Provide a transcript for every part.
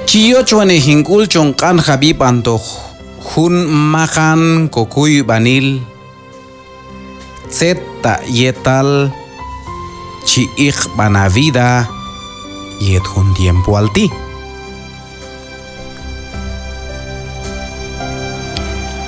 Chiyochwane hinkul chonkan Habib Anto Hun Mahan Kokuy Banil Zeta Yetal Chi ich Banavida Yet Hun tiempo alti.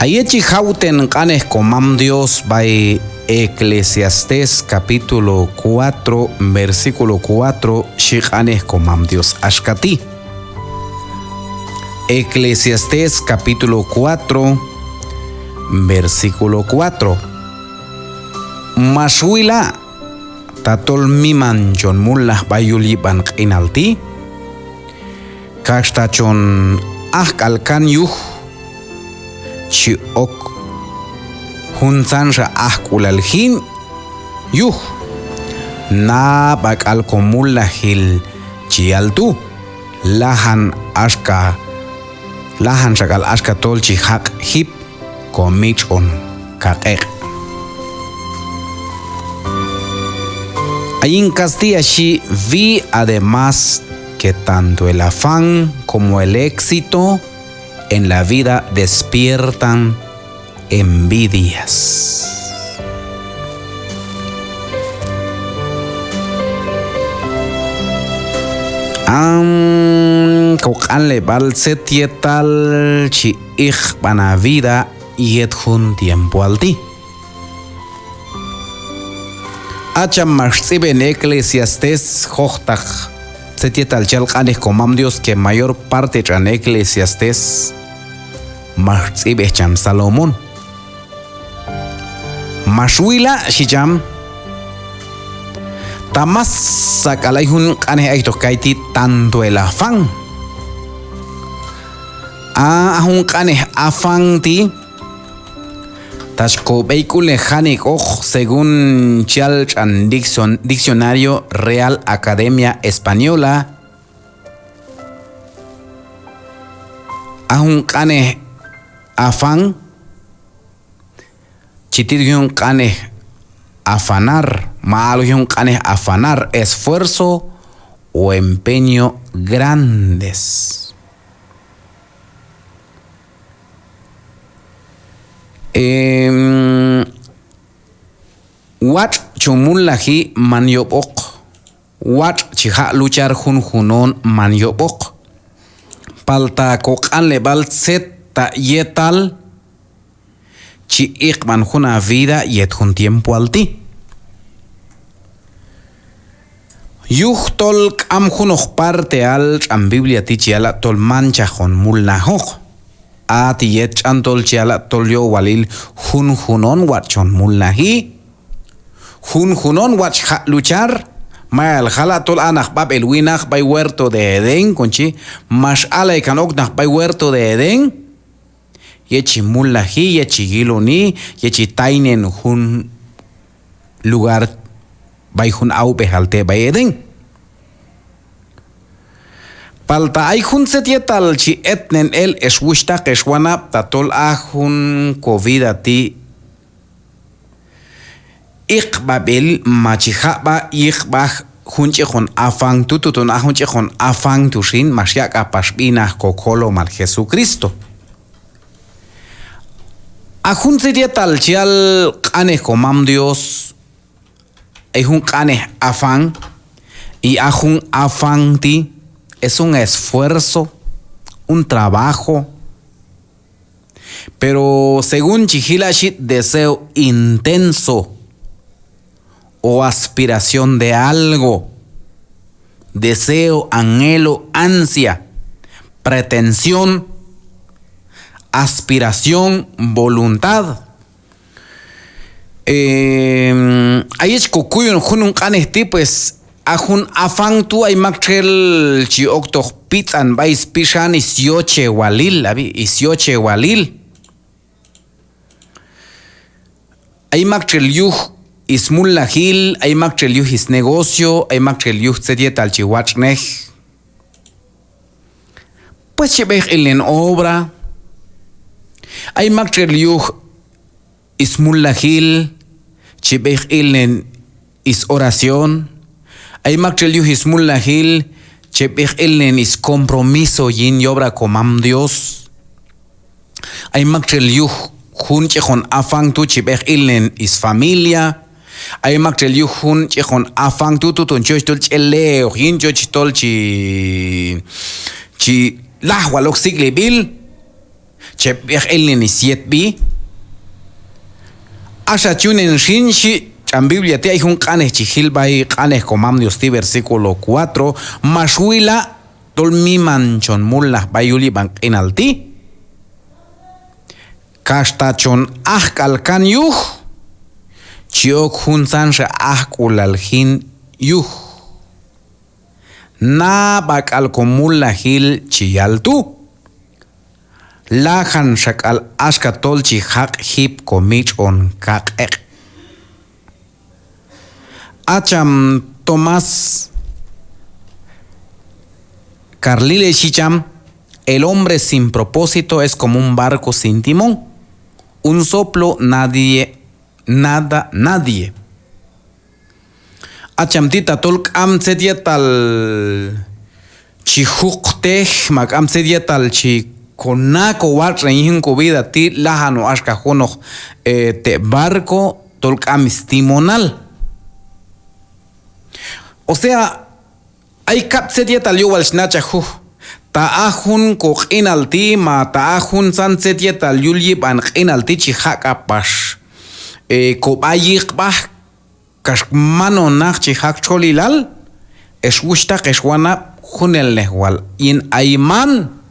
Ayechi Hauten Kanes Comam Dios by Eclesiastés capítulo 4 versículo 4 Shikanes Comam Dios Ashkati. Eclesiastés capítulo 4 versículo 4 Mashuila Tatol miman John Mullah Bayuli Ban Inalti Kastachon Alkan Yuh Chi ok Hunzansha Akulalhin Yuh Na Bakal Komulahil Chialtu Lahan Ashka Lahan Shakal Ashka Tolchi Hak Hip Komich on Kakek. Ahí en Castilla sí vi además que tanto el afán como el éxito en la vida despiertan envidias. Kokanle bal setietal chi ich bana vida yet hun tiempo alti. Acham marzibe en Eclesiastés hochtach setietal chalkanes comam Dios que mayor parte tran Eclesiastés marzibe cham Salomón. Mashuila shijam tamas sakalay hun kane ay tokaiti tanto el afán. Hun kane afán ti Tashko veicule hanik oj según Chalchan Diccionario Real Academia Española. Hun kane afán Chitir kane afanar, malo kane afanar, esfuerzo o empeño grandes. Wat chumulahi maniobok, wat chiha luchar junon maniobok. Palta kokan lebal zeta yetal. Chi ikman juna vida yet jun tiempo alti. Yuh tol am junoch parte al am Biblia tichiala tol mancha jon mulnahoch. Ati yet antol chiala tol yo walil junon wachon mulnahi. Junon wach luchar. Mal jala tol anach bab el winach bay huerto de Edén conchi. Mash ala ikanok nach bay huerto de Edén. Yechi mulahi, yechi giloni, yechi tainen hun lugar bay hun au behalte bay Eden. Palta ay hun setietal chi etnen el eswushta keshwana tatol ahun covidati ikbabil machihaba ikbah hunche hon afang tututun ahunche hon afang tushin mashyak apashbina kokolo mal Jesucristo. Ajun sería tal chial kane comam Dios. Ejun kane afán. Y ajun afán ti es un esfuerzo, un trabajo. Pero según Chihilashit, deseo intenso o aspiración de algo. Deseo, anhelo, ansia, pretensión, aspiración, voluntad. Ahí es cocuyo un canesti pues ajun afán tu hay makchel chi octo pitan vais pishan isioche walil hay makchel yuh ismullahil hay makchel yuh is negocio hay makchel yuh sedietal chihuachnech pues chebej en obra. Hay makchel yuh ismullahil chibej ilnen is oración. Hay makchel yuh ismullahil chepej elen is compromiso yin y obra comam Dios. Ay maktrel yuh hun chehon afang tu chepej elen is familia. Ay maktrel yuh hun chehon afang tu ton chochtol cheleo yin chochtol chi lahwalok sigle bil. Chepej elen is yet bi. Asha chunen shinshi. En Biblia te hay un canes chihilbay canes comam Dios ti versículo 4 mashuila tol mi manchon mullah bayuli bank enalti kastachon ahkalkan yuh chiok hunsan sha ahkulal hin yuh na bakal komulla hil chiyaltu lahan shakal ashkatol chihak hip komich on kakek. Acham Tomás Carlile Chicham, el hombre sin propósito es como un barco sin timón, un soplo, nadie, nada, nadie. Acham tita tolk am sediatal chihukteh mak am sediatal chikonako wat rein vida ti lahano ashkajono te barco tolk am timonal. O sea, hay capsetia tal yo al snacha hu. Taahun ko inalti ma taahun san setia tal yulyi ban inalti chi haka pash. Ko bayik bah kashmano nach chi hak cholilal. Es wushta keshwana hunel nehwal. In ayman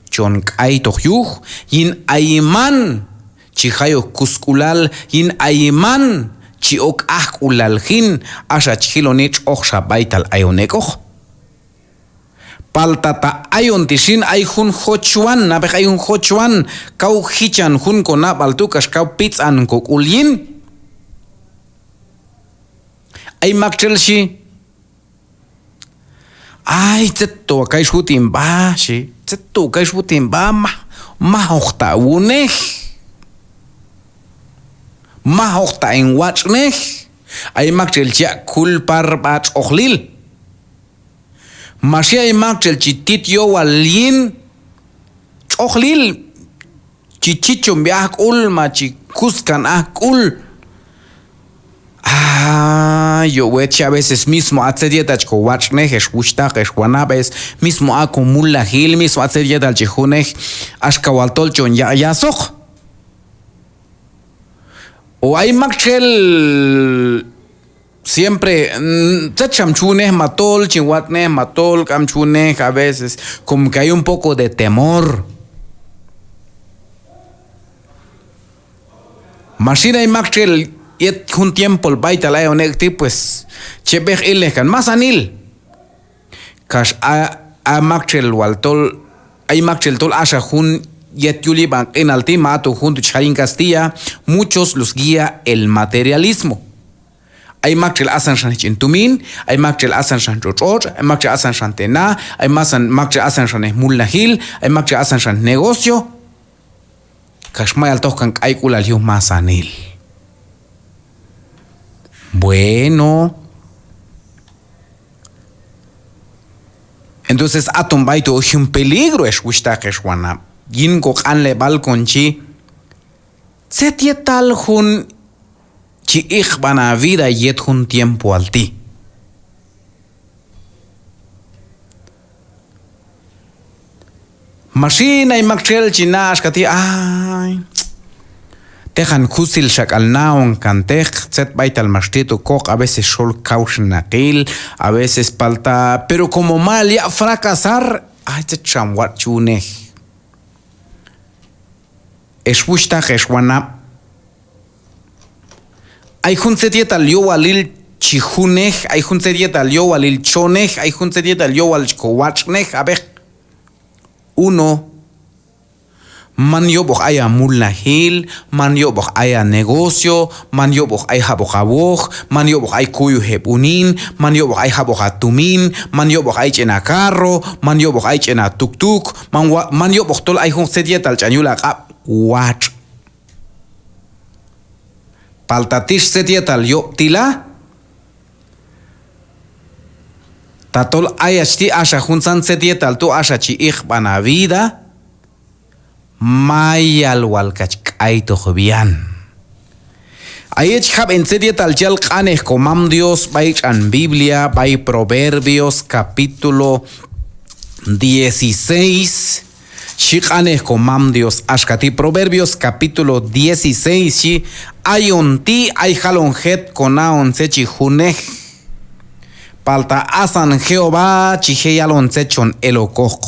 chon kai tohyuh. In ayman chi hayo kuskulal. In ayman chiok ahkulalhin asha chilonich oksha baital ayonekoh. Paltata ayon tishin ayhun hochuan nabek ayun hochuan kau hichan hun kona baltukas kau pitzan kokulyin. Ay makchelshi. Ay tseto kaish hutin ba shi. Tseto kaish hutin ba ma okta uneh. Mahokta en watchneh, ay makchel chia kulpar bach ochlil. Masia ay makchel chitit yo walin ochlil. Chichichum biak ul machi kuskan akul. Yo wechi a veces mismo hace dieta chko watchneh, es gustak, es guanabes, mismo acumula gil, mismo hace dieta chihuneh, ashkawaltolchon ya soch. O hay makchel siempre chamchunes matol, chinguatnes matol, camchunes a veces como que hay un poco de temor. Machina y makchel yet un tiempo el baita la onecti pues chebej ilekan más anil. Kash a makchel waltol hay makchel tol asha hun yet yuli bank en altimato junto Charín Castilla, muchos los guía el materialismo. Hay makchel asan shan chintumin, hay makchel asan shan chochor, hay makchel asan shan tena, hay makchel asan shan mulnahil, hay makchel asan shan negocio. Kashmay al tocan kaikula liu masanil. Bueno. Entonces atom baito un peligro es gusta que shwana. Yin ko anle balconchi. Setietal hun chi ich bana vida yet hun tiempo al ti. Machina y makchel chinash kati ay. Tejan kusil shakal naon kantech set baital mastito kok a veces sol caution aquel, a veces palta, pero como mal ya fracasar, ay te chamwat chune. Espusta geswana. Ay hun setieta lio alil chihunech, ay hun setieta lio alil chonech, ay hun setieta lio al chkowachnech, a ver. Uno. Man yoboch aya mulnahil, man yoboch aya negocio, man yoboch ay haboch, man yoboch ay kuyu hebunin, man yoboch ay haboch atumin, man yoboch ay chena carro, man yoboch ay chena tuk-tuk, man yoboch tol ay hun sediet al chanyula kap wach. Paltatish sediet al yop tila, Tatol ayachti asha junsan setietal tu asha chi bana vida. Mayal walkach kaito jovian. Ayech hab en setietal chal kanej comam Dios baich an Biblia, bay Proverbios capítulo 16. Shikanes comam Dios ashkati Proverbios capítulo 16. Shi ayonti ay jalonjet conaon sechi junej. Palta asan Jehová chiheyalon sechon elokok.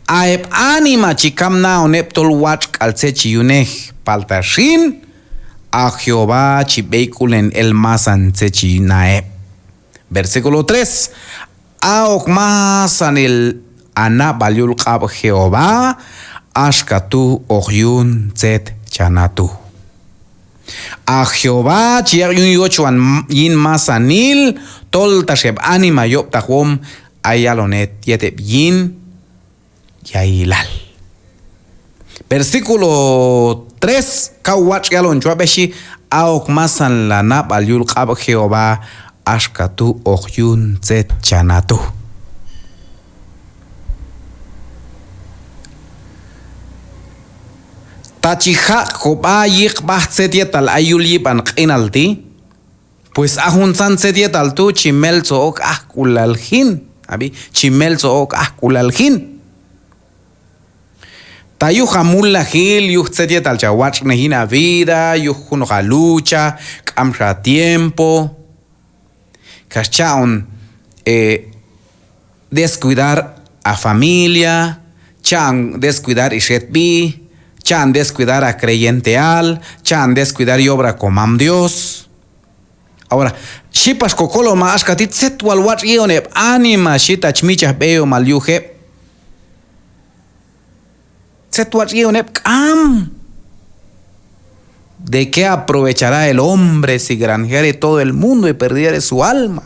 Aep anima chikamna oneptol wach kalsechi yunej. Palta shin a Jehová chibekulen el masan sechi naep. Versículo 3. Aok masan el ana baliul qab Jehová ashkatu ohyun zet chanatu. A Jehová chiayun yochuan yin masanil tol tasheb anima yop tahom ayalonet yeteb yin yailal. Versículo 3. Kawach yalon chuabeshi aok masan la nab aliul qab Jehová ashkatu ohyun zet chanatu. Tachija koba yik bah setietal ayul yipan qinalti. Pues ahunsan setietal tu chimel sook kulalhin. Abi chimel sook kulalhin. Tayu jamulla gil yuh setietal chawach nehina vida yuh kunoja lucha kamsha tiempo. Kaschaon descuidar a familia, chan descuidar ishetbi. Chan descuidar a creyente al, chan descuidar y obra comam Dios. Ahora, shipas kokolo ma ashkatit setwal wat ionep anima shitach michas beo malyuje. Setwat ionep kam. ¿De qué aprovechará el hombre si granjeare todo el mundo y perdiere su alma?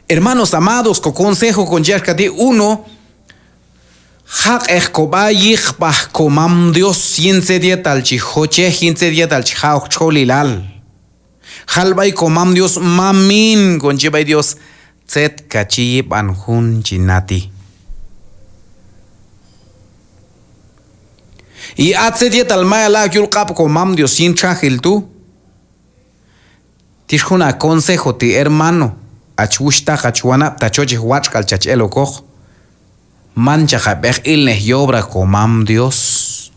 Hermanos amados, con consejo con Yashkati 1. Hak ehkoba yikbah komam Dios 15 dietal chihoche 15 dietal chihao cholilal. Halbay komam Dios mamin conchibay Dios set kachi banjun chinati. Y atse dietal mayala yulkap komam Dios sin chahil tu. Tishuna consejo ti hermano. Achushta hachuana tachoche huachkal chachelo koch. Mancha jabej ilneh yobra comam Dios.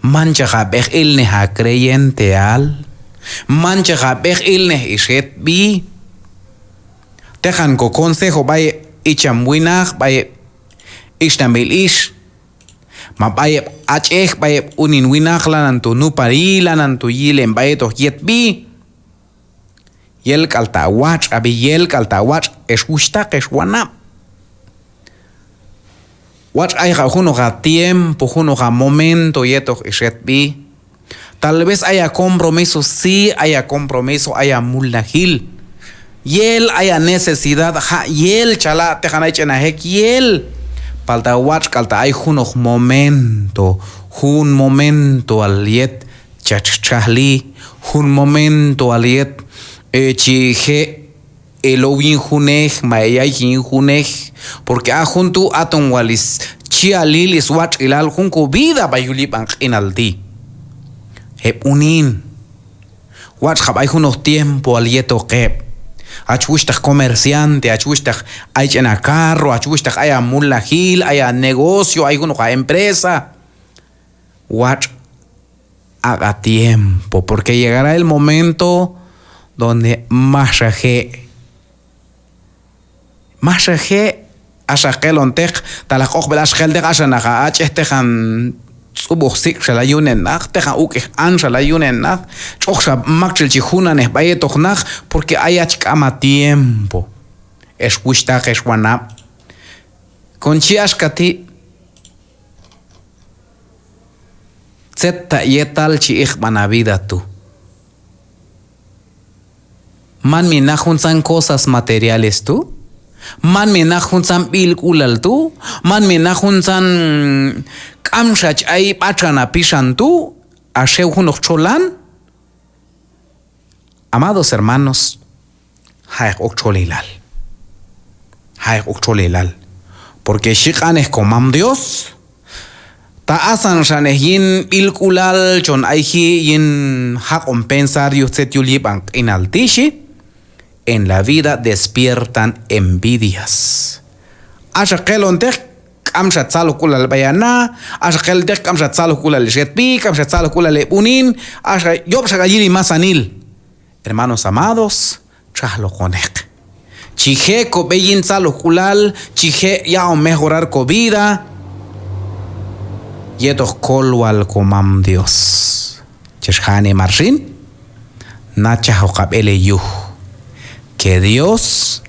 Mancha jabej ilneh a creyente al. Mancha jabej ilneh ishet bi. Tejan ko consejo baye ichamwinach baye ishtamil ish. Ma baye achech baye unin winach lanantu nupari lanantu yilen baye to yet bi. Yel kaltawach abi yel kaltawach eshushtak eshuanap. Watch haya junoja tiempo, junoja momento yeto ishetbi. Tal vez haya compromiso, sí haya compromiso, haya mulnahil. Yel haya necesidad, yel chala tejanay chenahek yel. Palta watch kalta hay junoj momento, un momento al yet chachchahli, un momento al yet chije. Elovin junej, mayay junej, porque junto aton walis chialilis watch ilal junco vida bayulipan inaldi. Heb unin. Watch habay junos tiempo alieto keb. Achushtak comerciante, achushtak hay en carro, achushtak haya mulla gil, haya negocio, hay uno empresa. Watch haga tiempo, porque llegará el momento donde más Mashe ashakelon tek talakok belashkel de ashanaga echtejan subuxik shalayunen nach tejan ukeh an shalayunen nach choksha makchel chihunan es bayetoch nach porque hay achkama tiempo es gusta es wana conchiashkati zeta yetal chi ich vida tu man mi najunsan cosas materiales tu. Man me najunsan bilkulal tu, man me najunsan kamshach ay pachana pishan tu, asheu hunok cholan. Amados hermanos, haek okcholilal. hay ucholelal. Porque shiqanes comam Dios. Ta asan shanes yin ilkulal chon aiji yin hakon pensar yustet yuliban inaltishi. En la vida despiertan envidias. Ashakelontek kamshat salo kula le bayana, ashakeltek kamshat salo kula le shetpi, kamshat salo kula le unin, asha yob shagayiri masanil. Hermanos amados, chahlo konek. Chije ko beyin salo kulal, chije ya o mejorar ko vida. Yetos kolwal komam Dios. Cheshane marshin, nacha hokabele yuh. Que Dios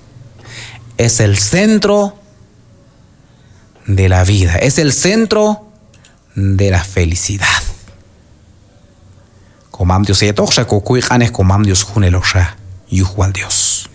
es el centro de la vida, es el centro de la felicidad. Comam Dios yetoksha kokuy kanes comam Dios junelosha yuhual Dios.